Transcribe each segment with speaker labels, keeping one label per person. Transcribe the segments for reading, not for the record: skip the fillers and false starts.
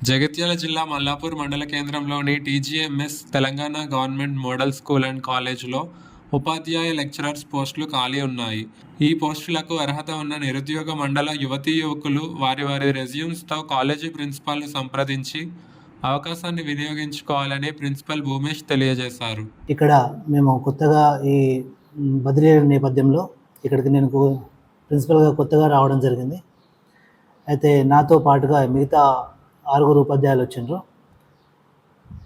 Speaker 1: జగిత్యాల జిల్లా మల్లాపూర్ మండల కేంద్రంలోని TGMS Telangana government model school and కాలేజ్లో ఉపాధ్యాయ లెక్చరర్స్ పోస్టులు ఖాళీ ఉన్నాయి. ఈ పోస్టులకు అర్హత ఉన్న నిరుద్యోగ మండల యువతీ యువకులు వారి రెజ్యూమ్స్తో కాలేజీ ప్రిన్సిపాల్ను సంప్రదించి అవకాశాన్ని వినియోగించుకోవాలని ప్రిన్సిపల్ భూమేష్ తెలియజేశారు.
Speaker 2: ఇక్కడ మేము కొత్తగా ఈ బదిలీ నేపథ్యంలో ఇక్కడికి నేను ప్రిన్సిపల్గా కొత్తగా రావడం జరిగింది. అయితే నాతో పాటుగా మిగతా 6 ఉపాధ్యాయులు వచ్చిండ్రు.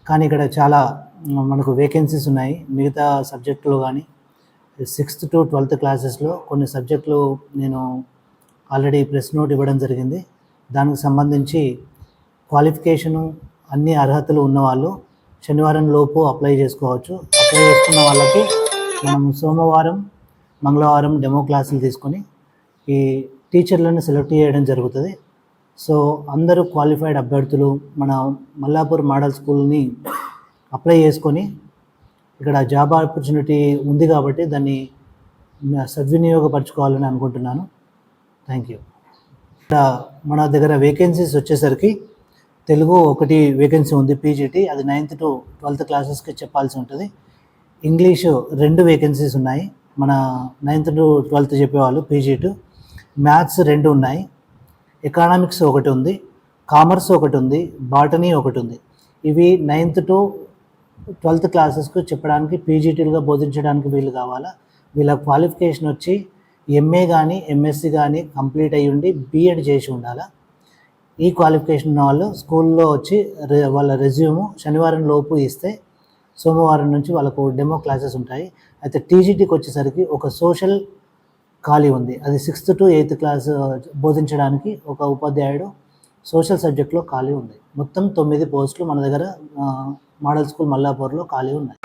Speaker 2: కానీ ఇక్కడ చాలా మనకు వేకెన్సీస్ ఉన్నాయి. మిగతా సబ్జెక్టులు కానీ 6th to 12th క్లాసెస్లో కొన్ని సబ్జెక్టులు నేను ఆల్రెడీ ప్రెస్ నోట్ ఇవ్వడం జరిగింది. దానికి సంబంధించి క్వాలిఫికేషను అన్ని అర్హతలు ఉన్నవాళ్ళు శనివారం లోపు అప్లై చేసుకోవచ్చు. అప్లై చేసుకున్న వాళ్ళకి మనం సోమవారం మంగళవారం డెమో క్లాసులు తీసుకొని ఈ టీచర్లను సెలెక్ట్ చేయడం జరుగుతుంది. సో అందరూ క్వాలిఫైడ్ అభ్యర్థులు మన మల్లాపూర్ మోడల్ స్కూల్ని అప్లై చేసుకొని ఇక్కడ జాబ్ ఆపర్చునిటీ ఉంది కాబట్టి దాన్ని సద్వినియోగపరచుకోవాలని అనుకుంటున్నాను. Thank you. ఇక్కడ మన దగ్గర వేకెన్సీస్ వచ్చేసరికి తెలుగు 1 వేకెన్సీ ఉంది పీజీటీ, అది 9th to 12th క్లాసెస్కి చెప్పాల్సి ఉంటుంది. ఇంగ్లీషు 2 వేకెన్సీస్ ఉన్నాయి, మన 9th to 12th చెప్పేవాళ్ళు పీజీటీ. మ్యాథ్స్ 2 ఉన్నాయి, ఎకనామిక్స్ 1 ఉంది, కామర్స్ 1 ఉంది, బాటనీ 1 ఉంది. ఇవి 9th to 12th క్లాసెస్కు చెప్పడానికి పీజీటీలుగా బోధించడానికి వీళ్ళు కావాలా. వీళ్ళ క్వాలిఫికేషన్ వచ్చి ఎంఏ కానీ ఎంఎస్సి కానీ కంప్లీట్ అయ్యి ఉండి బీఎడ్ చేసి ఉండాలా. ఈ క్వాలిఫికేషన్ ఉన్న వాళ్ళు స్కూల్లో వచ్చి వాళ్ళ రెజ్యూము శనివారం లోపు ఇస్తే సోమవారం నుంచి వాళ్ళకు డెమో క్లాసెస్ ఉంటాయి. అయితే టీజీటీకి వచ్చేసరికి ఒక సోషల్ ఖాళీ ఉంది, అది 6th to 8th క్లాస్ బోధించడానికి ఒక ఉపాధ్యాయుడు సోషల్ సబ్జెక్ట్లో ఖాళీ ఉంది. మొత్తం 9 పోస్టులు మన దగ్గర మోడల్ స్కూల్ మల్లాపూర్లో ఖాళీ ఉన్నాయి.